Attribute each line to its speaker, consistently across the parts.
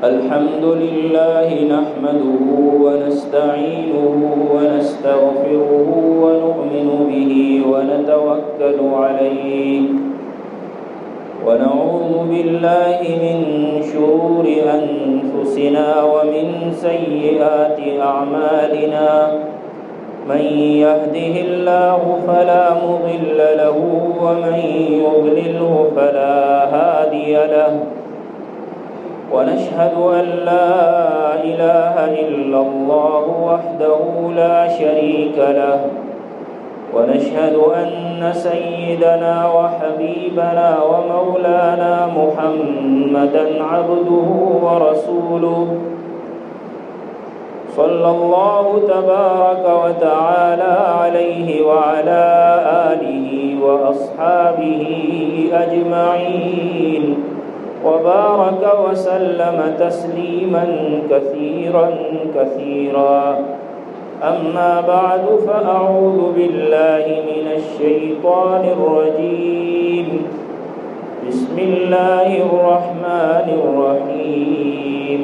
Speaker 1: الحمد لله نحمده ونستعينه ونستغفره ونؤمن به ونتوكل عليه ونعوذ بالله من شرور أنفسنا ومن سيئات أعمالنا من يهده الله فلا مضل له ومن يضلله فلا هادي له ونشهد أن لا إله إلا الله وحده لا شريك له ونشهد أن سيدنا وحبيبنا ومولانا محمدا عبده ورسوله صلى الله تبارك وتعالى عليه وعلى آله وأصحابه أجمعين وبارك وسلم تسليما كثيرا كثيرا أما بعد فأعوذ بالله من الشيطان الرجيم بسم الله الرحمن الرحيم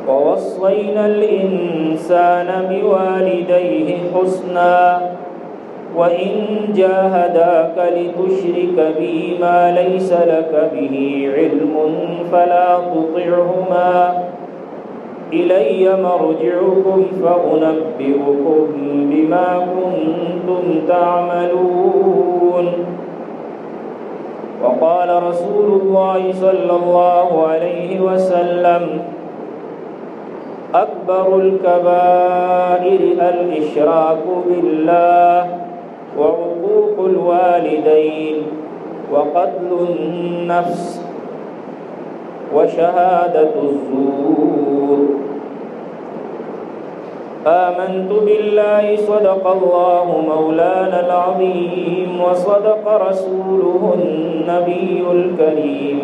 Speaker 1: ووصينا الإنسان بوالديه حسنا وإن جاهداك لتشرك بي ما ليس لك به علم فلا تطعهما إلي مرجعكم فأنبئكم بما كنتم تعملون وقال رسول الله صلى الله عليه وسلم أكبر الكبائر الإشراك بالله وعقوق الوالدين وقتل النفس وشهادة الزور آمنت بالله صدق الله مولانا العظيم وصدق رسوله النبي الكريم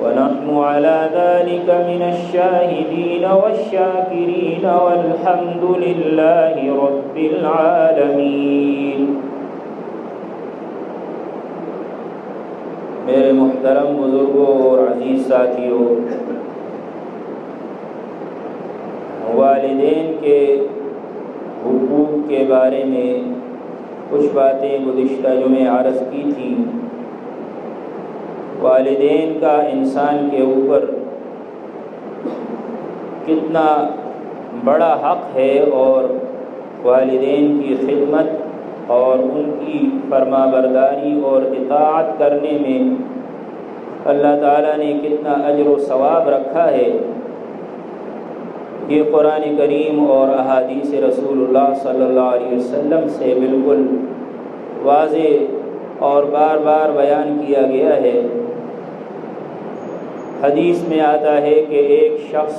Speaker 1: ونحن على ذلك من الشاهدين والشاكرين والحمد لله رب العالمين. میرے محترم بزرگوں اور عزیز ساتھیوں، والدین کے حقوق کے بارے میں کچھ باتیں گزشتہ جمعے عرض کی تھیں. والدین کا انسان کے اوپر کتنا بڑا حق ہے اور والدین کی خدمت اور ان کی فرما برداری اور اطاعت کرنے میں اللہ تعالیٰ نے کتنا اجر و ثواب رکھا ہے. یہ قرآن کریم اور احادیث رسول اللہ صلی اللہ علیہ وسلم سے بالکل واضح اور بار بار بیان کیا گیا ہے. حدیث میں آتا ہے کہ ایک شخص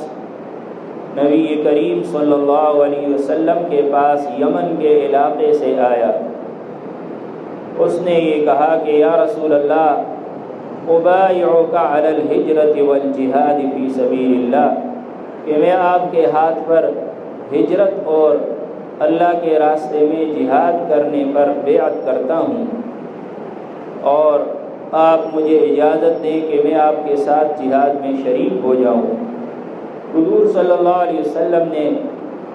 Speaker 1: نبی کریم صلی اللہ علیہ وسلم کے پاس یمن کے علاقے سے آیا. اس نے یہ کہا کہ یا رسول اللہ ابایعک علی الہجرۃ والجہاد فی سبیل اللہ، کہ میں آپ کے ہاتھ پر ہجرت اور اللہ کے راستے میں جہاد کرنے پر بیعت کرتا ہوں، اور آپ مجھے اجازت دیں کہ میں آپ کے ساتھ جہاد میں شریک ہو جاؤں. حضور صلی اللہ علیہ وسلم نے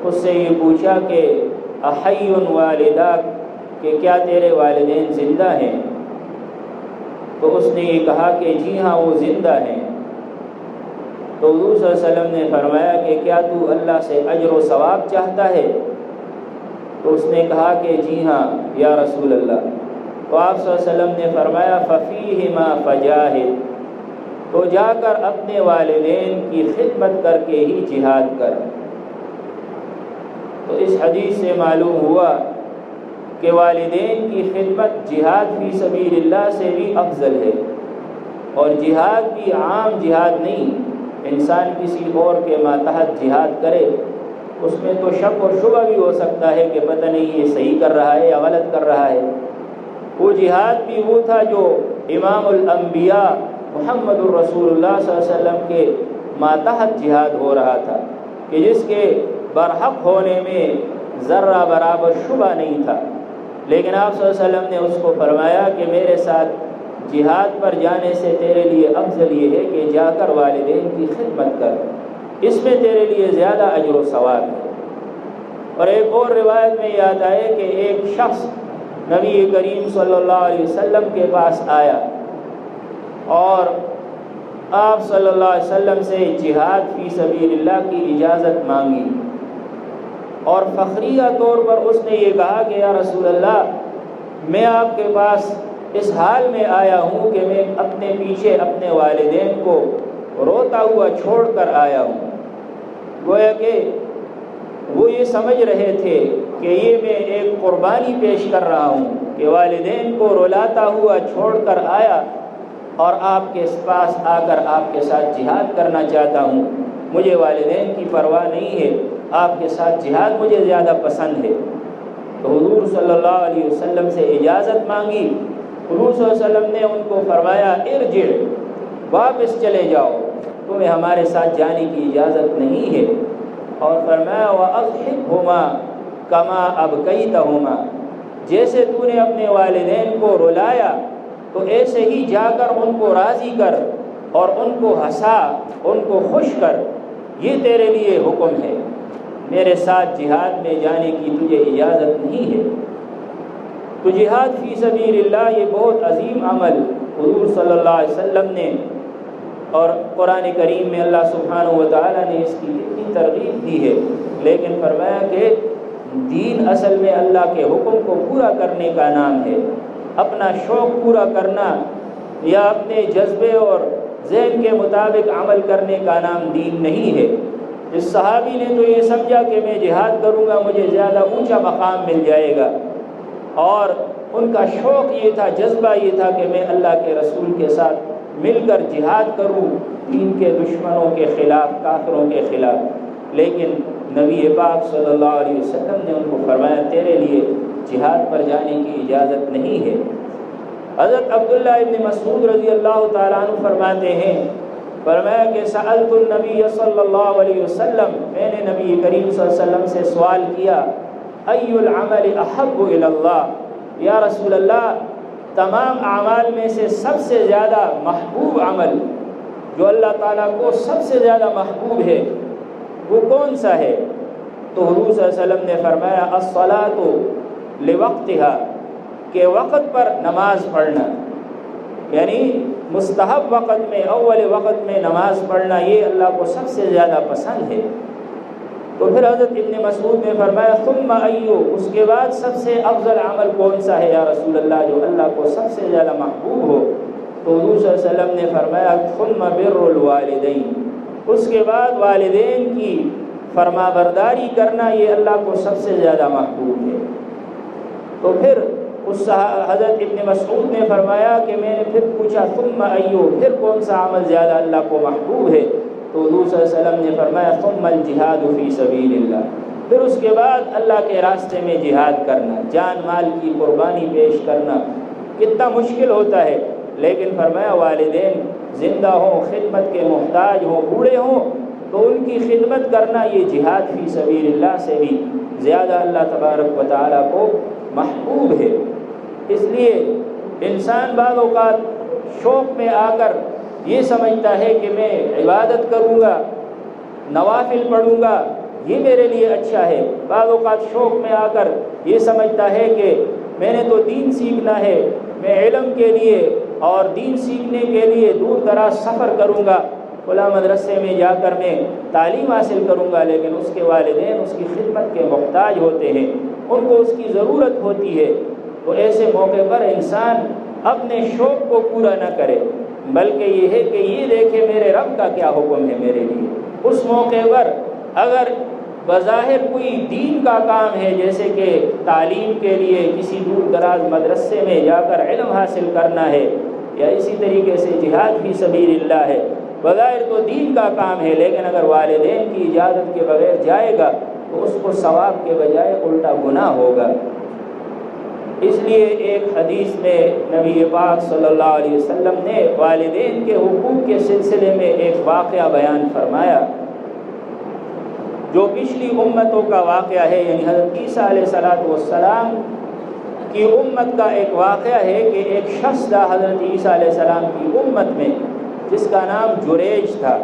Speaker 1: اس سے یہ پوچھا کہ احی والداک، کہ کیا تیرے والدین زندہ ہیں؟ تو اس نے یہ کہا کہ جی ہاں وہ زندہ ہیں. تو حضور صلی اللہ علیہ وسلم نے فرمایا کہ کیا تو اللہ سے اجر و ثواب چاہتا ہے؟ تو اس نے کہا کہ جی ہاں یا رسول اللہ. تو آپ صلی اللہ علیہ وسلم نے فرمایا ففیہما فجاہد، تو جا کر اپنے والدین کی خدمت کر کے ہی جہاد کر. تو اس حدیث سے معلوم ہوا کہ والدین کی خدمت جہاد فی سبیل اللہ سے بھی افضل ہے. اور جہاد بھی عام جہاد نہیں، انسان کسی اور کے ماتحت جہاد کرے اس میں تو شک اور شبہ بھی ہو سکتا ہے کہ پتہ نہیں یہ صحیح کر رہا ہے یا غلط کر رہا ہے. وہ جہاد بھی وہ تھا جو امام الانبیاء محمد الرسول اللہ صلی اللہ علیہ وسلم کے ماتحت جہاد ہو رہا تھا، کہ جس کے برحق ہونے میں ذرہ برابر شبہ نہیں تھا. لیکن آپ صلی اللہ علیہ وسلم نے اس کو فرمایا کہ میرے ساتھ جہاد پر جانے سے تیرے لیے افضل یہ ہے کہ جا کر والدین کی خدمت کر، اس میں تیرے لیے زیادہ اجر و ثواب ہے۔ اور ایک اور روایت میں یہ آتا ہے کہ ایک شخص نبی کریم صلی اللہ علیہ وسلم کے پاس آیا اور آپ صلی اللہ علیہ وسلم سے جہاد فی سبیل اللہ کی اجازت مانگی، اور فخریہ طور پر اس نے یہ کہا کہ یا رسول اللہ، میں آپ کے پاس اس حال میں آیا ہوں کہ میں اپنے پیچھے اپنے والدین کو روتا ہوا چھوڑ کر آیا ہوں۔ گویا کہ وہ یہ سمجھ رہے تھے کہ یہ میں ایک قربانی پیش کر رہا ہوں کہ والدین کو رلاتا ہوا چھوڑ کر آیا اور آپ کے پاس آ کر آپ کے ساتھ جہاد کرنا چاہتا ہوں۔ مجھے والدین کی پرواہ نہیں ہے، آپ کے ساتھ جہاد مجھے زیادہ پسند ہے۔ تو حضور صلی اللہ علیہ وسلم سے اجازت مانگی۔ حضور صلی اللہ علیہ وسلم نے ان کو فرمایا ارجع، واپس چلے جاؤ، تمہیں ہمارے ساتھ جانے کی اجازت نہیں ہے۔ اور فرمایا وَأَضْحِكْهُمَا كَمَا أَبْكَيْتَهُمَا، جیسے تو نے اپنے والدین کو رلایا تو ایسے ہی جا کر ان کو راضی کر اور ان کو ہنسا، ان کو خوش کر، یہ تیرے لیے حکم ہے، میرے ساتھ جہاد میں جانے کی تجھے اجازت نہیں ہے۔ تو جہاد فی سبیل اللہ یہ بہت عظیم عمل حضور صلی اللہ علیہ وسلم نے اور قرآن کریم میں اللہ سبحانہ و تعالیٰ نے اس کی اتنی ترغیب دی ہے، لیکن فرمایا کہ دین اصل میں اللہ کے حکم کو پورا کرنے کا نام ہے۔ اپنا شوق پورا کرنا یا اپنے جذبے اور ذہن کے مطابق عمل کرنے کا نام دین نہیں ہے۔ اس صحابی نے تو یہ سمجھا کہ میں جہاد کروں گا مجھے زیادہ اونچا مقام مل جائے گا، اور ان کا شوق یہ تھا، جذبہ یہ تھا کہ میں اللہ کے رسول کے ساتھ مل کر جہاد کروں دین کے دشمنوں کے خلاف، کافروں کے خلاف۔ لیکن نبی پاک صلی اللہ علیہ وسلم نے ان کو فرمایا تیرے لیے جہاد پر جانے کی اجازت نہیں ہے۔ حضرت عبداللہ ابن مسعود رضی اللہ تعالیٰ عنہ فرماتے ہیں، فرمایا کہ سألت النبی صلی اللہ علیہ وسلم، میں نے نبی کریم صلی اللہ علیہ وسلم سے سوال کیا ای العمل احب الی اللہ، یا رسول اللہ تمام اعمال میں سے سب سے زیادہ محبوب عمل جو اللہ تعالیٰ کو سب سے زیادہ محبوب ہے وہ کون سا ہے؟ تو حضور صلی اللہ علیہ وسلم نے فرمایا الصلاۃ لوقتها، کہ وقت پر نماز پڑھنا، یعنی مستحب وقت میں، اول وقت میں نماز پڑھنا، یہ اللہ کو سب سے زیادہ پسند ہے۔ تو پھر حضرت ابن مسعود نے فرمایا ثم ایو، اس کے بعد سب سے افضل عمل کون سا ہے یا رسول اللہ جو اللہ کو سب سے زیادہ محبوب ہو؟ تو حضور صلی اللہ علیہ وسلم نے فرمایا ثم بر الوالدین، اس کے بعد والدین کی فرما برداری کرنا یہ اللہ کو سب سے زیادہ محبوب ہے۔ تو پھر اس حضرت ابن مسعود نے فرمایا کہ میں نے پھر پوچھا ثم ایو، پھر کون سا عمل زیادہ اللہ کو محبوب ہے؟ تو حضور صلی اللہ علیہ وسلم نے فرمایا ثم الجہاد فی سبیل اللہ، پھر اس کے بعد اللہ کے راستے میں جہاد کرنا، جان مال کی قربانی پیش کرنا کتنا مشکل ہوتا ہے، لیکن فرمایا والدین زندہ ہوں، خدمت کے محتاج ہوں، بوڑھے ہوں تو ان کی خدمت کرنا یہ جہاد فی سبیل اللہ سے بھی زیادہ اللہ تبارک و تعالیٰ کو محبوب ہے۔ اس لیے انسان بعض اوقات شوق میں آ کر یہ سمجھتا ہے کہ میں عبادت کروں گا، نوافل پڑھوں گا، یہ میرے لیے اچھا ہے۔ بعض اوقات شوق میں آ کر یہ سمجھتا ہے کہ میں نے تو دین سیکھنا ہے، میں علم کے لیے اور دین سیکھنے کے لیے دور دراز سفر کروں گا، فلاں مدرسے میں جا کر میں تعلیم حاصل کروں گا، لیکن اس کے والدین اس کی خدمت کے محتاج ہوتے ہیں، ان کو اس کی ضرورت ہوتی ہے۔ تو ایسے موقع پر انسان اپنے شوق کو پورا نہ کرے، بلکہ یہ ہے کہ یہ دیکھے میرے رب کا کیا حکم ہے میرے لیے۔ اس موقع پر اگر بظاہر کوئی دین کا کام ہے، جیسے کہ تعلیم کے لیے کسی دور دراز مدرسے میں جا کر علم حاصل کرنا ہے، یا اسی طریقے سے جہاد فی سبیل اللہ ہے، بظاہر تو دین کا کام ہے، لیکن اگر والدین کی اجازت کے بغیر جائے گا تو اس کو ثواب کے بجائے الٹا گناہ ہوگا۔ اس لیے ایک حدیث میں نبی پاک صلی اللہ علیہ وسلم نے والدین کے حقوق کے سلسلے میں ایک واقعہ بیان فرمایا جو پچھلی امتوں کا واقعہ ہے، یعنی حضرت عیسیٰ علیہ السلام کی امت کا ایک واقعہ ہے کہ ایک شخص تھا حضرت عیسیٰ علیہ السلام کی امت میں جس کا نام جریج تھا،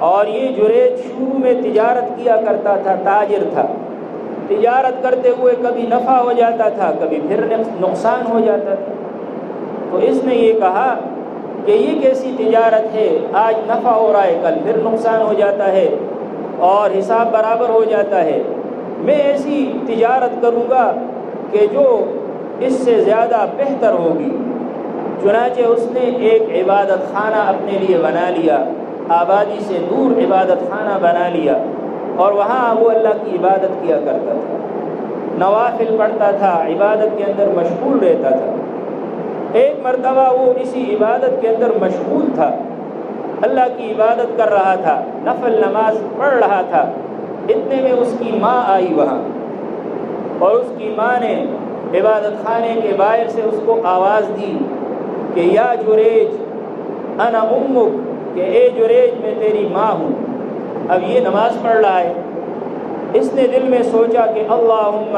Speaker 1: اور یہ جریج شروع میں تجارت کیا کرتا تھا، تاجر تھا۔ تجارت کرتے ہوئے کبھی نفع ہو جاتا تھا، کبھی پھر نقصان ہو جاتا تھا۔ تو اس نے یہ کہا کہ یہ کیسی تجارت ہے، آج نفع ہو رہا ہے، کل پھر نقصان ہو جاتا ہے اور حساب برابر ہو جاتا ہے۔ میں ایسی تجارت کروں گا کہ جو اس سے زیادہ بہتر ہوگی۔ چنانچہ اس نے ایک عبادت خانہ اپنے لیے بنا لیا، آبادی سے دور عبادت خانہ بنا لیا، اور وہاں وہ اللہ کی عبادت کیا کرتا تھا، نوافل پڑھتا تھا، عبادت کے اندر مشغول رہتا تھا۔ ایک مرتبہ وہ اسی عبادت کے اندر مشغول تھا، اللہ کی عبادت کر رہا تھا، نفل نماز پڑھ رہا تھا، اتنے میں اس کی ماں آئی وہاں، اور اس کی ماں نے عبادت خانے کے باہر سے اس کو آواز دی کہ یا جریج انا امک، کہ اے جریج میں تیری ماں ہوں۔ اب یہ نماز پڑھ رہا ہے، اس نے دل میں سوچا کہ اللہم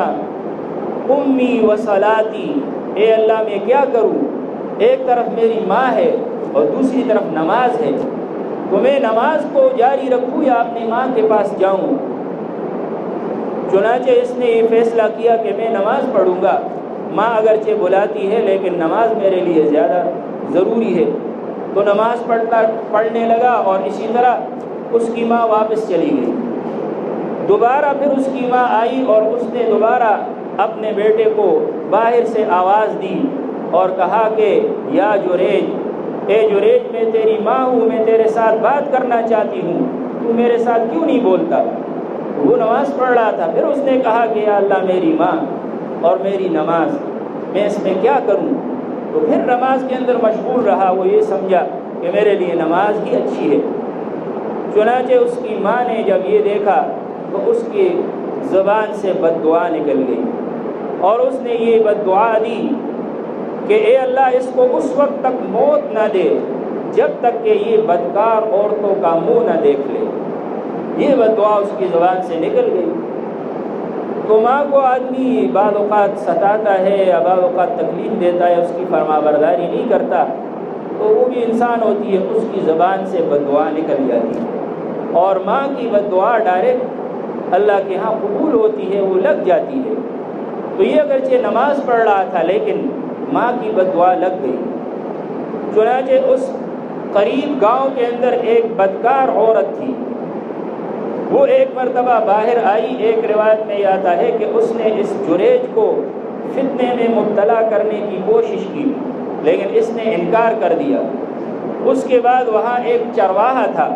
Speaker 1: امی و صلاتی، اے اللہ میں کیا کروں، ایک طرف میری ماں ہے اور دوسری طرف نماز ہے، تو میں نماز کو جاری رکھوں یا اپنی ماں کے پاس جاؤں؟ چنانچہ اس نے یہ فیصلہ کیا کہ میں نماز پڑھوں گا، ماں اگرچہ بلاتی ہے لیکن نماز میرے لیے زیادہ ضروری ہے۔ تو نماز پڑھنے لگا، اور اسی طرح اس کی ماں واپس چلی گئی۔ دوبارہ پھر اس کی ماں آئی اور اس نے دوبارہ اپنے بیٹے کو باہر سے آواز دی اور کہا کہ یا جریج، اے جریج میں تیری ماں ہوں، میں تیرے ساتھ بات کرنا چاہتی ہوں، تو میرے ساتھ کیوں نہیں بولتا؟ وہ نماز پڑھ رہا تھا۔ پھر اس نے کہا کہ یا اللہ میری ماں اور میری نماز، میں اس میں کیا کروں؟ تو پھر نماز کے اندر مشغول رہا، وہ یہ سمجھا کہ میرے لیے نماز ہی اچھی ہے۔ چنانچہ اس کی ماں نے جب یہ دیکھا تو اس کی زبان سے بد دعا نکل گئی، اور اس نے یہ بد دعا دی کہ اے اللہ اس کو اس وقت تک موت نہ دے جب تک کہ یہ بدکار عورتوں کا منہ نہ دیکھ لے۔ یہ بد دعا اس کی زبان سے نکل گئی۔ تو ماں کو آدمی بعض اوقات ستاتا ہے یا بعض اوقات تکلیف دیتا ہے، اس کی فرما برداری نہیں کرتا، تو وہ بھی انسان ہوتی ہے، اس کی زبان سے بد دعا نکل جاتی ہے، اور ماں کی بد دعا ڈائریکٹ اللہ کے ہاں قبول ہوتی ہے، وہ لگ جاتی ہے۔ تو یہ اگرچہ نماز پڑھ رہا تھا لیکن ماں کی بد دعا لگ گئی۔ چنانچہ اس قریب گاؤں کے اندر ایک بدکار عورت تھی، وہ ایک مرتبہ باہر آئی۔ ایک روایت میں یہ آتا ہے کہ اس نے اس جریج کو فتنے میں مبتلا کرنے کی کوشش کی، لیکن اس نے انکار کر دیا۔ اس کے بعد وہاں ایک چرواہا تھا،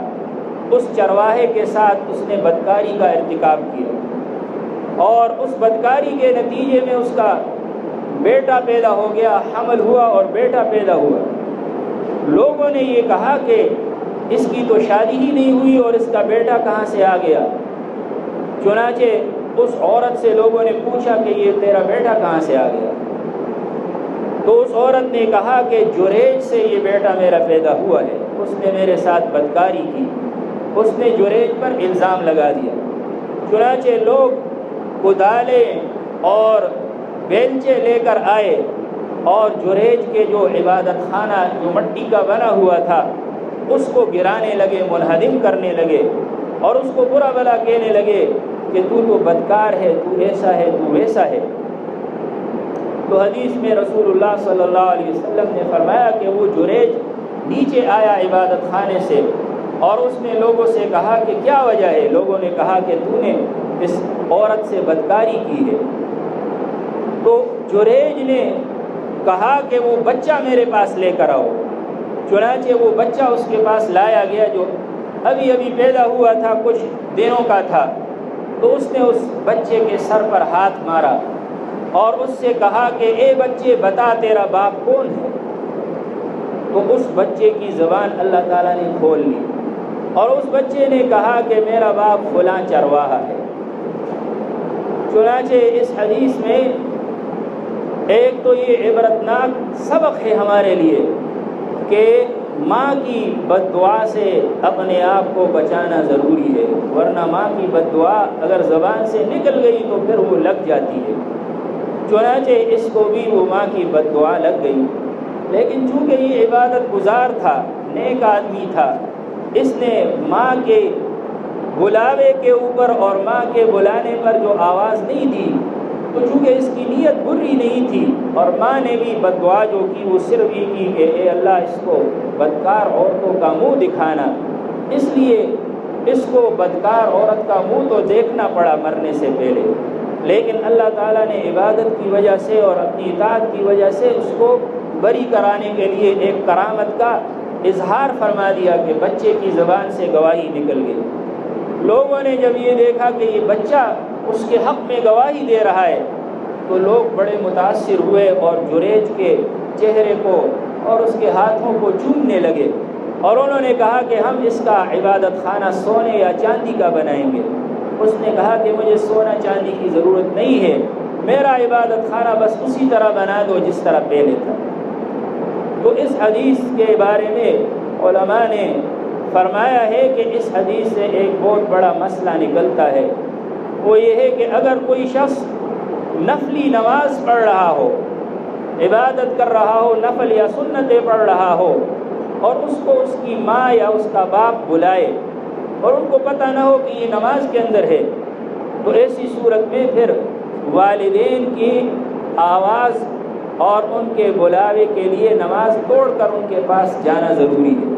Speaker 1: اس چرواہے کے ساتھ اس نے بدکاری کا ارتکاب کیا، اور اس بدکاری کے نتیجے میں اس کا بیٹا پیدا ہو گیا، حمل ہوا اور بیٹا پیدا ہوا۔ لوگوں نے یہ کہا کہ اس کی تو شادی ہی نہیں ہوئی اور اس کا بیٹا کہاں سے آ گیا؟ چنانچہ اس عورت سے لوگوں نے پوچھا کہ یہ تیرا بیٹا کہاں سے آ گیا؟ تو اس عورت نے کہا کہ جریج سے یہ بیٹا میرا پیدا ہوا ہے، اس نے میرے ساتھ بدکاری کی، اس نے جریج پر الزام لگا دیا۔ چنانچہ لوگ کدالیں اور بیلچے لے کر آئے اور جریج کے جو عبادت خانہ جو مٹی کا بنا ہوا تھا اس کو گرانے لگے، منہدم کرنے لگے، اور اس کو برا بھلا کہنے لگے کہ تو بدکار ہے، تو ایسا ہے، تو ویسا ہے۔ تو حدیث میں رسول اللہ صلی اللہ علیہ وسلم نے فرمایا کہ وہ جریج نیچے آیا عبادت خانے سے، اور اس نے لوگوں سے کہا کہ کیا وجہ ہے؟ لوگوں نے کہا کہ تو نے اس عورت سے بدکاری کی ہے۔ تو جریج نے کہا کہ وہ بچہ میرے پاس لے کر آؤ۔ چنانچہ وہ بچہ اس کے پاس لایا گیا جو ابھی ابھی پیدا ہوا تھا، کچھ دنوں کا تھا۔ تو اس نے اس بچے کے سر پر ہاتھ مارا اور اس سے کہا کہ اے بچے بتا تیرا باپ کون ہے؟ تو اس بچے کی زبان اللہ تعالیٰ نے کھول لی، اور اس بچے نے کہا کہ میرا باپ فلاں چرواہا ہے۔ چنانچہ اس حدیث میں ایک تو یہ عبرتناک سبق ہے ہمارے لیے کہ ماں کی بد دعا سے اپنے آپ کو بچانا ضروری ہے، ورنہ ماں کی بد دعا اگر زبان سے نکل گئی تو پھر وہ لگ جاتی ہے۔ چنانچہ اس کو بھی وہ ماں کی بد دعا لگ گئی، لیکن چونکہ یہ عبادت گزار تھا، نیک آدمی تھا، اس نے ماں کے بلاوے کے اوپر اور ماں کے بلانے پر جو آواز نہیں دی، تو چونکہ اس کی نیت بری نہیں تھی اور ماں نے بھی بد دعا جو کی وہ صرف یہ کی کہ اے اللہ اس کو بدکار عورتوں کا منہ دکھانا، اس لیے اس کو بدکار عورت کا منہ تو دیکھنا پڑا مرنے سے پہلے، لیکن اللہ تعالیٰ نے عبادت کی وجہ سے اور اپنی اطاعت کی وجہ سے اس کو بری کرانے کے لیے ایک کرامت کا اظہار فرما دیا کہ بچے کی زبان سے گواہی نکل گئی۔ لوگوں نے جب یہ دیکھا کہ یہ بچہ اس کے حق میں گواہی دے رہا ہے تو لوگ بڑے متاثر ہوئے اور جریج کے چہرے کو اور اس کے ہاتھوں کو چومنے لگے، اور انہوں نے کہا کہ ہم اس کا عبادت خانہ سونے یا چاندی کا بنائیں گے۔ اس نے کہا کہ مجھے سونا چاندی کی ضرورت نہیں ہے، میرا عبادت خانہ بس اسی طرح بنا دو جس طرح پہلے تھا۔ تو اس حدیث کے بارے میں علماء نے فرمایا ہے کہ اس حدیث سے ایک بہت بڑا مسئلہ نکلتا ہے، وہ یہ ہے کہ اگر کوئی شخص نفلی نماز پڑھ رہا ہو، عبادت کر رہا ہو، نفل یا سنتیں پڑھ رہا ہو، اور اس کو اس کی ماں یا اس کا باپ بلائے اور ان کو پتہ نہ ہو کہ یہ نماز کے اندر ہے، تو ایسی صورت میں پھر والدین کی آواز اور ان کے بلاوے کے لیے نماز توڑ کر ان کے پاس جانا ضروری ہے۔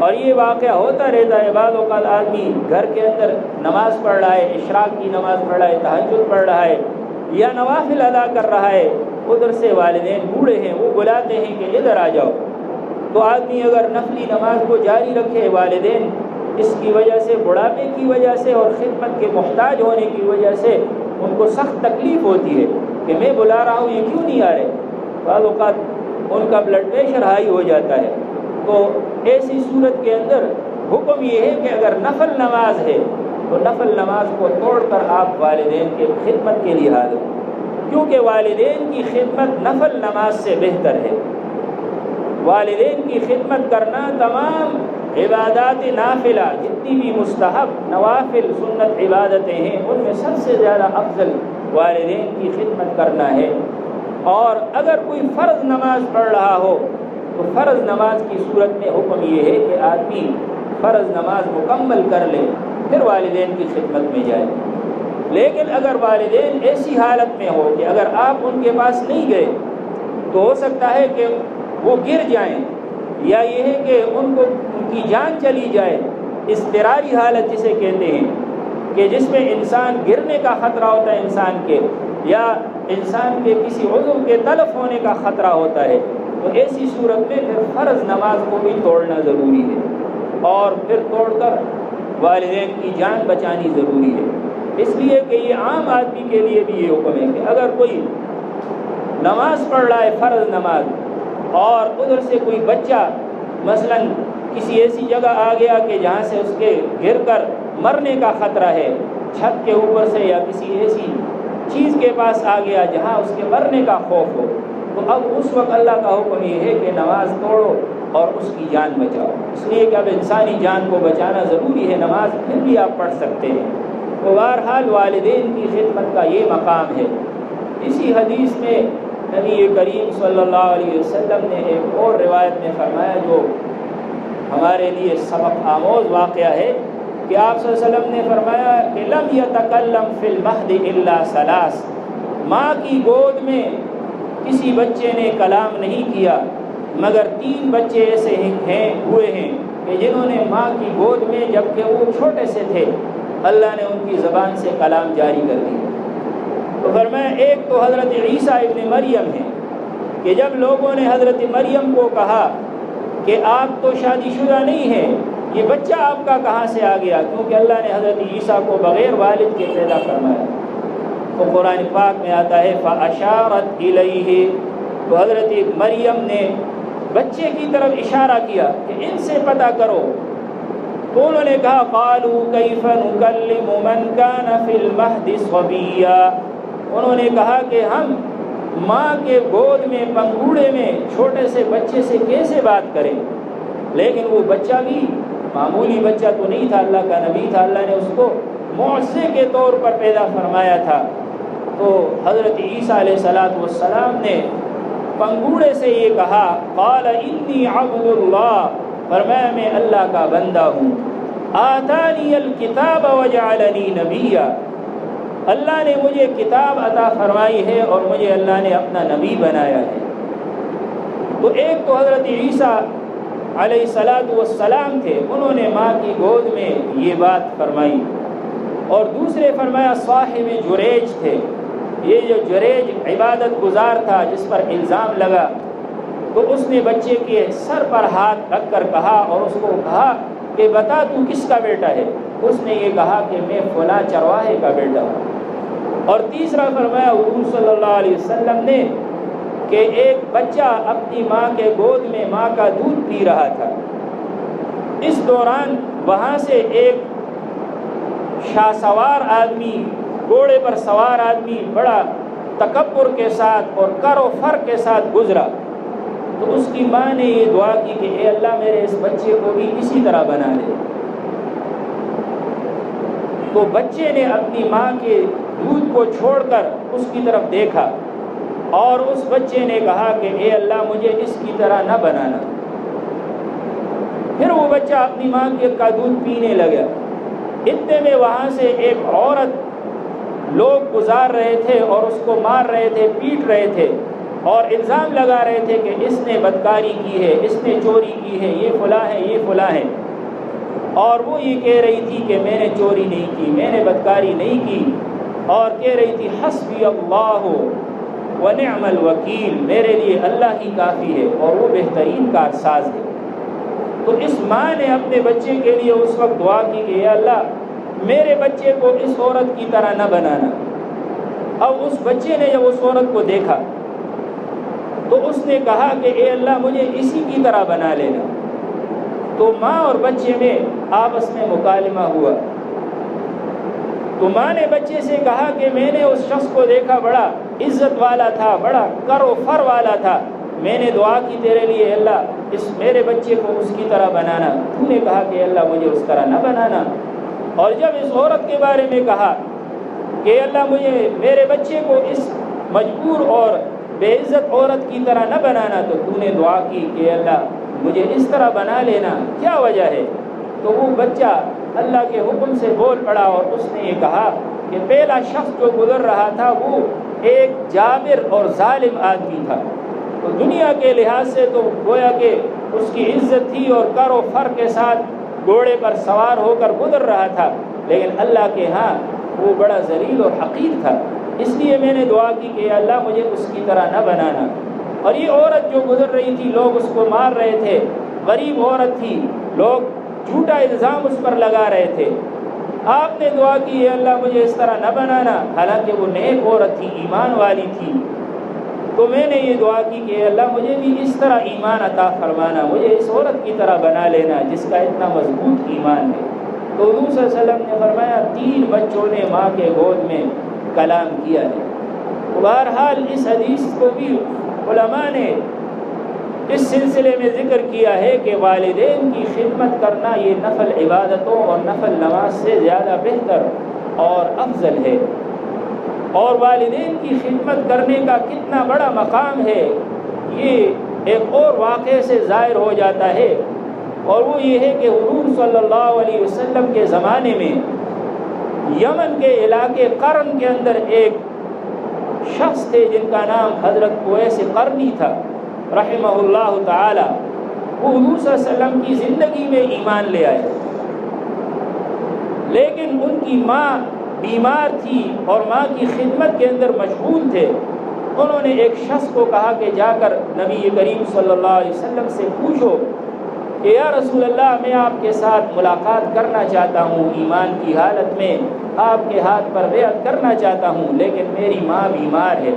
Speaker 1: اور یہ واقعہ ہوتا رہتا ہے، بعض اوقات آدمی گھر کے اندر نماز پڑھ رہا ہے، اشراق کی نماز پڑھ رہا ہے، تہجد پڑھ رہا ہے یا نوافل ادا کر رہا ہے، ادھر سے والدین بوڑھے ہیں وہ بلاتے ہیں کہ ادھر آ جاؤ، تو آدمی اگر نفلی نماز کو جاری رکھے، والدین اس کی وجہ سے، بڑھاپے کی وجہ سے اور خدمت کے محتاج ہونے کی وجہ سے ان کو سخت تکلیف ہوتی ہے کہ میں بلا رہا ہوں یہ کیوں نہیں آ رہے، بعض اوقات ان کا بلڈ پریشر ہائی ہو جاتا ہے۔ تو ایسی صورت کے اندر حکم یہ ہے کہ اگر نفل نماز ہے تو نفل نماز کو توڑ کر آپ والدین کے خدمت کے لیے حاضر ہوں، کیونکہ والدین کی خدمت نفل نماز سے بہتر ہے۔ والدین کی خدمت کرنا تمام عبادات نافلہ جتنی بھی مستحب نوافل سنت عبادتیں ہیں ان میں سب سے زیادہ افضل والدین کی خدمت کرنا ہے۔ اور اگر کوئی فرض نماز پڑھ رہا ہو تو فرض نماز کی صورت میں حکم یہ ہے کہ آدمی فرض نماز مکمل کر لے پھر والدین کی خدمت میں جائے۔ لیکن اگر والدین ایسی حالت میں ہو کہ اگر آپ ان کے پاس نہیں گئے تو ہو سکتا ہے کہ وہ گر جائیں، یا یہ ہے کہ ان کی جان چلی جائے، اضطراری حالت جسے کہتے ہیں کہ جس میں انسان گرنے کا خطرہ ہوتا ہے انسان کے، یا انسان کے کسی عضو کے تلف ہونے کا خطرہ ہوتا ہے، تو ایسی صورت میں پھر فرض نماز کو بھی توڑنا ضروری ہے اور پھر توڑ کر والدین کی جان بچانی ضروری ہے۔ اس لیے کہ یہ عام آدمی کے لیے بھی یہ حکم ہے کہ اگر کوئی نماز پڑھ رہا ہے فرض نماز اور ادھر سے کوئی بچہ مثلا کسی ایسی جگہ آ گیا کہ جہاں سے اس کے گر کر مرنے کا خطرہ ہے، چھت کے اوپر سے یا کسی ایسی چیز کے پاس آ گیا جہاں اس کے مرنے کا خوف ہو، تو اب اس وقت اللہ کا حکم یہ ہے کہ نماز توڑو اور اس کی جان بچاؤ، اس لیے کہ اب انسانی جان کو بچانا ضروری ہے، نماز پھر بھی آپ پڑھ سکتے ہیں۔ تو بہرحال والدین کی خدمت کا یہ مقام ہے۔ اسی حدیث میں نبی کریم صلی اللہ علیہ وسلم نے ایک اور روایت میں فرمایا جو ہمارے لیے سبق آموز واقعہ ہے کہ آپ صلی اللہ علیہ وسلم نے فرمایا کہ لم یتکلم فی المہد الا ثلاث، ماں کی گود میں کسی بچے نے کلام نہیں کیا مگر 3 بچے ایسے ہوئے ہیں کہ جنہوں نے ماں کی گود میں جبکہ وہ چھوٹے سے تھے اللہ نے ان کی زبان سے کلام جاری کر دیا۔ تو فرمایا ایک تو حضرت عیسیٰ ابن مریم ہے کہ جب لوگوں نے حضرت مریم کو کہا کہ آپ تو شادی شدہ نہیں ہیں، یہ بچہ آپ کا کہاں سے آ گیا، کیونکہ اللہ نے حضرت عیسیٰ کو بغیر والد کے پیدا فرمایا۔ تو قرآن پاک میں آتا ہے فَأَشَارَتْ إِلَيْهِ، تو حضرت مریم نے بچے کی طرف اشارہ کیا کہ ان سے پتہ کرو، تو انہوں نے کہا قَالُوا كَيْفَ نُكَلِّمُ مَنْ كَانَ فِي الْمَهْدِ صَبِيًّا، انہوں نے کہا کہ ہم ماں کے گود میں پنگوڑے میں چھوٹے سے بچے سے کیسے بات کریں، لیکن وہ بچہ بھی معمولی بچہ تو نہیں تھا، اللہ کا نبی تھا، اللہ نے اس کو معجزے کے طور پر پیدا فرمایا تھا۔ تو حضرت عیسیٰ علیہ السلام نے پنگوڑے سے یہ کہا، قال انی عبد اللہ، فرمایا میں اللہ کا بندہ ہوں، آتانی الکتاب وجعلنی نبیا، اللہ نے مجھے کتاب عطا فرمائی ہے اور مجھے اللہ نے اپنا نبی بنایا ہے۔ تو ایک تو حضرت عیسیٰ علیہ السلام تھے، انہوں نے ماں کی گود میں یہ بات فرمائی، اور دوسرے فرمایا صاحب جریج تھے، یہ جو جریج عبادت گزار تھا جس پر الزام لگا، تو اس نے بچے کے سر پر ہاتھ رکھ کر کہا اور اس کو کہا کہ بتا تو کس کا بیٹا ہے؟ اس نے یہ کہا کہ میں فلاں چرواہے کا بیٹا ہوں۔ اور تیسرا فرمایا حضور صلی اللہ علیہ وسلم نے کہ ایک بچہ اپنی ماں کے گود میں ماں کا دودھ پی رہا تھا، اس دوران وہاں سے ایک شاہ سوار آدمی، گھوڑے پر سوار آدمی بڑا تکبر کے ساتھ اور کر و فر کے ساتھ گزرا، تو اس کی ماں نے یہ دعا کی کہ اے اللہ میرے اس بچے کو بھی اسی طرح بنا دے۔ تو بچے نے اپنی ماں کے دودھ کو چھوڑ کر اس کی طرف دیکھا اور اس بچے نے کہا کہ اے اللہ مجھے اس کی طرح نہ بنانا۔ پھر وہ بچہ اپنی ماں کا دودھ پینے لگا۔ اتنے میں وہاں سے ایک عورت، لوگ گزار رہے تھے اور اس کو مار رہے تھے، پیٹ رہے تھے اور الزام لگا رہے تھے کہ اس نے بدکاری کی ہے، اس نے چوری کی ہے، یہ فلاں ہے، یہ فلاں ہے، اور وہ یہ کہہ رہی تھی کہ میں نے چوری نہیں کی، میں نے بدکاری نہیں کی، اور کہہ رہی تھی حسبی اللہ ونعم الوکیل، میرے لیے اللہ ہی کافی ہے اور وہ بہترین کارساز ہے۔ تو اس ماں نے اپنے بچے کے لیے اس وقت دعا کی کہ اے اللہ میرے بچے کو اس عورت کی طرح نہ بنانا۔ اب اس بچے نے جب اس عورت کو دیکھا تو اس نے کہا کہ اے اللہ مجھے اسی کی طرح بنا لینا۔ تو ماں اور بچے میں آپس میں مکالمہ ہوا، تو ماں نے بچے سے کہا کہ میں نے اس شخص کو دیکھا، بڑا عزت والا تھا، بڑا کر و فر والا تھا، میں نے دعا کی تیرے لیے اللہ اس میرے بچے کو اس کی طرح بنانا، تو نے کہا کہ اللہ مجھے اس طرح نہ بنانا۔ اور جب اس عورت کے بارے میں کہا کہ اللہ مجھے میرے بچے کو اس مجبور اور بے عزت عورت کی طرح نہ بنانا، تو نے دعا کی کہ اللہ مجھے اس طرح بنا لینا، کیا وجہ ہے؟ تو وہ بچہ اللہ کے حکم سے بول پڑا اور اس نے یہ کہا کہ پہلا شخص جو گزر رہا تھا وہ ایک جابر اور ظالم آدمی تھا، تو دنیا کے لحاظ سے تو گویا کہ اس کی عزت تھی اور کر و فر کے ساتھ گھوڑے پر سوار ہو کر گزر رہا تھا، لیکن اللہ کے ہاں وہ بڑا ذلیل اور حقیر تھا، اس لیے میں نے دعا کی کہ اللہ مجھے اس کی طرح نہ بنانا۔ اور یہ عورت جو گزر رہی تھی، لوگ اس کو مار رہے تھے، غریب عورت تھی، لوگ جھوٹا الزام اس پر لگا رہے تھے، آپ نے دعا کی اے اللہ مجھے اس طرح نہ بنانا، حالانکہ وہ نیک عورت تھی، ایمان والی تھی۔ تو میں نے یہ دعا کی کہ اے اللہ مجھے بھی اس طرح ایمان عطا فرمانا، مجھے اس عورت کی طرح بنا لینا جس کا اتنا مضبوط ایمان ہے۔ تو حضور صلی اللہ علیہ وسلم نے فرمایا 3 بچوں نے ماں کے گود میں کلام کیا ہے۔ بہرحال اس حدیث کو بھی علماء نے اس سلسلے میں ذکر کیا ہے کہ والدین کی خدمت کرنا یہ نفل عبادتوں اور نفل نماز سے زیادہ بہتر اور افضل ہے، اور والدین کی خدمت کرنے کا کتنا بڑا مقام ہے یہ ایک اور واقعے سے ظاہر ہو جاتا ہے، اور وہ یہ ہے کہ حضور صلی اللہ علیہ وسلم کے زمانے میں یمن کے علاقے قرن کے اندر ایک شخص تھے جن کا نام حضرت اویس قرنی تھا رحمہ اللہ تعالی۔ وہ حضور صلی اللہ علیہ وسلم کی زندگی میں ایمان لے آئے، لیکن ان کی ماں بیمار تھی اور ماں کی خدمت کے اندر مشغول تھے۔ انہوں نے ایک شخص کو کہا کہ جا کر نبی کریم صلی اللہ علیہ وسلم سے پوچھو کہ یا رسول اللہ میں آپ کے ساتھ ملاقات کرنا چاہتا ہوں، ایمان کی حالت میں آپ کے ہاتھ پر بیعت کرنا چاہتا ہوں، لیکن میری ماں بیمار ہے،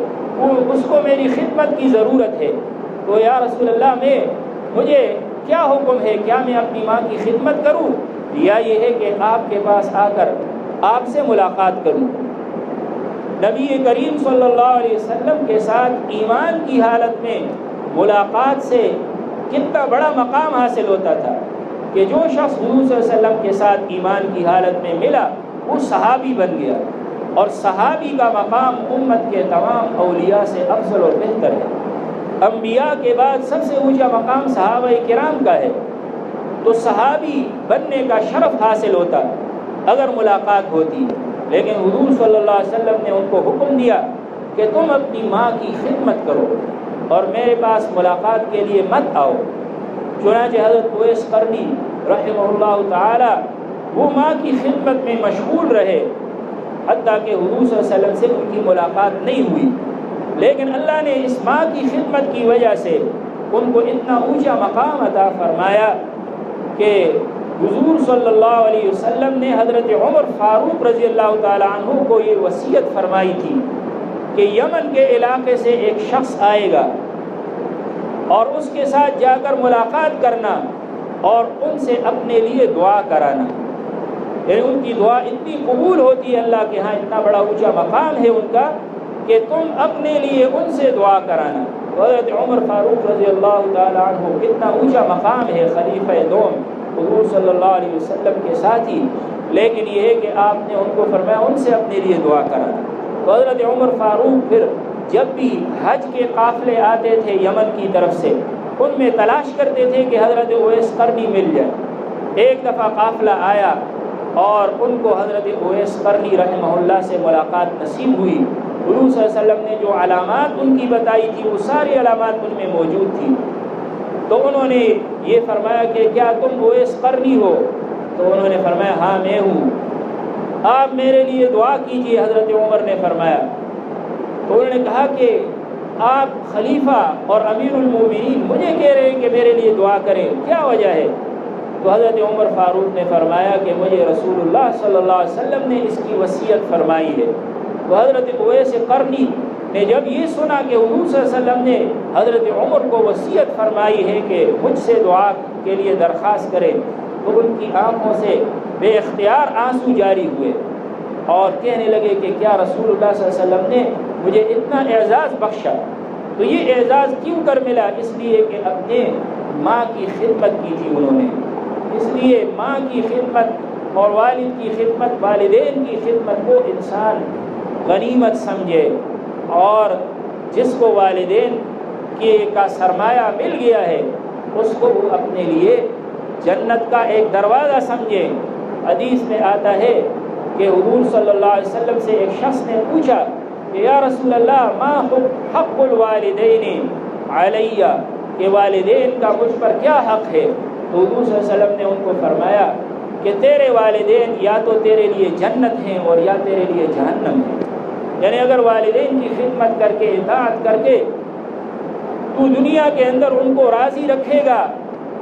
Speaker 1: اس کو میری خدمت کی ضرورت ہے، تو یا رسول اللہ مجھے کیا حکم ہے، کیا میں اپنی ماں کی خدمت کروں یا یہ ہے کہ آپ کے پاس آ کر آپ سے ملاقات کروں؟ نبی کریم صلی اللہ علیہ وسلم کے ساتھ ایمان کی حالت میں ملاقات سے کتنا بڑا مقام حاصل ہوتا تھا کہ جو شخص حضور صلی اللہ علیہ وسلم کے ساتھ ایمان کی حالت میں ملا وہ صحابی بن گیا، اور صحابی کا مقام امت کے تمام اولیاء سے افضل اور بہتر ہے۔ انبیاء کے بعد سب سے اونچا مقام صحابہ کرام کا ہے، تو صحابی بننے کا شرف حاصل ہوتا اگر ملاقات ہوتی، لیکن حضور صلی اللہ علیہ وسلم نے ان کو حکم دیا کہ تم اپنی ماں کی خدمت کرو اور میرے پاس ملاقات کے لیے مت آؤ۔ چنانچہ حضرت اویس قرنی رحمہ اللہ تعالی وہ ماں کی خدمت میں مشغول رہے، حتیٰ کہ حضور صلی اللہ علیہ وسلم سے ان کی ملاقات نہیں ہوئی، لیکن اللہ نے اس ماں کی خدمت کی وجہ سے ان کو اتنا اونچا مقام عطا فرمایا کہ حضور صلی اللہ علیہ وسلم نے حضرت عمر فاروق رضی اللہ تعالیٰ عنہ کو یہ وصیت فرمائی تھی کہ یمن کے علاقے سے ایک شخص آئے گا اور اس کے ساتھ جا کر ملاقات کرنا اور ان سے اپنے لیے دعا کرانا، یعنی ان کی دعا اتنی قبول ہوتی ہے اللہ کے ہاں، اتنا بڑا اونچا مقام ہے ان کا کہ تم اپنے لیے ان سے دعا کرانا۔ حضرت عمر فاروق رضی اللہ تعالیٰ عنہ کتنا اونچا مقام ہے، خلیفہ دوم حضور صلی اللہ علیہ وسلم کے ساتھی، لیکن یہ ہے کہ آپ نے ان کو فرمایا ان سے اپنے لیے دعا کرانا۔ تو حضرت عمر فاروق پھر جب بھی حج کے قافلے آتے تھے یمن کی طرف سے، ان میں تلاش کرتے تھے کہ حضرت اویس قرنی مل جائے۔ ایک دفعہ قافلہ آیا اور ان کو حضرت اویس قرنی رحمہ اللہ سے ملاقات نصیب ہوئی۔ حضور صلی اللہ علیہ وسلم نے جو علامات ان کی بتائی تھی وہ ساری علامات ان میں موجود تھیں، تو انہوں نے یہ فرمایا کہ کیا تم اویس قرنی ہو؟ تو انہوں نے فرمایا ہاں میں ہوں، آپ میرے لیے دعا کیجئے۔ حضرت عمر نے فرمایا، تو انہوں نے کہا کہ آپ خلیفہ اور امیر المومنین مجھے کہہ رہے ہیں کہ میرے لیے دعا کریں، کیا وجہ ہے؟ تو حضرت عمر فاروق نے فرمایا کہ مجھے رسول اللہ صلی اللہ علیہ وسلم نے اس کی وصیت فرمائی ہے۔ تو حضرت اویس قرنی نے جب یہ سنا کہ حضور صلی اللہ علیہ وسلم نے حضرت عمر کو وصیت فرمائی ہے کہ مجھ سے دعا کے لیے درخواست کرے، تو ان کی آنکھوں سے بے اختیار آنسو جاری ہوئے اور کہنے لگے کہ کیا رسول اللہ صلی اللہ علیہ وسلم نے مجھے اتنا اعزاز بخشا؟ تو یہ اعزاز کیوں کر ملا؟ اس لیے کہ اپنے ماں کی خدمت کی تھی انہوں نے۔ اس لیے ماں کی خدمت اور والد کی خدمت، والدین کی خدمت کو انسان غنیمت سمجھے، اور جس کو والدین کا سرمایہ مل گیا ہے اس کو وہ اپنے لیے جنت کا ایک دروازہ سمجھے۔ حدیث میں آتا ہے کہ حضور صلی اللہ علیہ وسلم سے ایک شخص نے پوچھا کہ یا رسول اللہ ما حق الوالدین علیہ، کہ والدین کا مجھ پر کیا حق ہے؟ تو حضور صلی اللہ علیہ وسلم نے ان کو فرمایا کہ تیرے والدین یا تو تیرے لیے جنت ہیں اور یا تیرے لیے جہنم ہے، یعنی اگر والدین کی خدمت کر کے اطاعت کر کے تو دنیا کے اندر ان کو راضی رکھے گا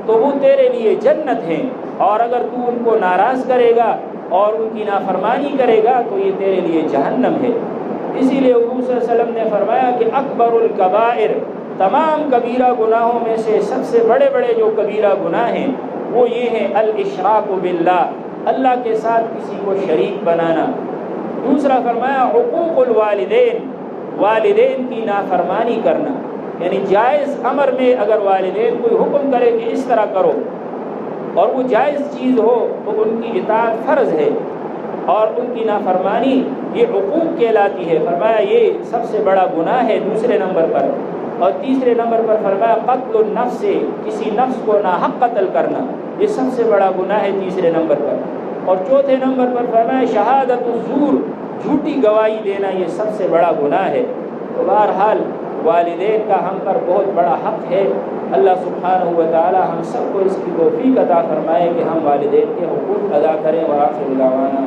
Speaker 1: تو وہ تیرے لیے جنت ہیں، اور اگر تو ان کو ناراض کرے گا اور ان کی نافرمانی کرے گا تو یہ تیرے لیے جہنم ہے۔ اسی لیے حضور صلی اللہ علیہ وسلم نے فرمایا کہ اکبر الکبائر، تمام کبیرہ گناہوں میں سے سب سے بڑے بڑے جو کبیرہ گناہ ہیں وہ یہ ہیں الاشراک باللہ، اللہ کے ساتھ کسی کو شریک بنانا۔ دوسرا فرمایا حقوق الوالدین، والدین کی نافرمانی کرنا، یعنی جائز امر میں اگر والدین کوئی حکم کرے کہ اس طرح کرو اور وہ جائز چیز ہو تو ان کی اطاعت فرض ہے، اور ان کی نافرمانی یہ حقوق کہلاتی ہے۔ فرمایا یہ سب سے بڑا گناہ ہے دوسرے نمبر پر۔ اور تیسرے نمبر پر فرمایا قتل النفس، کسی نفس کو ناحق قتل کرنا، یہ سب سے بڑا گناہ ہے تیسرے نمبر پر۔ اور چوتھے نمبر پر فرمایا شہادت الزور، جھوٹی گواہی دینا، یہ سب سے بڑا گناہ ہے۔ تو بہرحال والدین کا ہم پر بہت بڑا حق ہے۔ اللہ سبحانہ و تعالی ہم سب کو اس کی توفیق عطا فرمائے کہ ہم والدین کے حقوق ادا کریں۔ وآخر دعوانا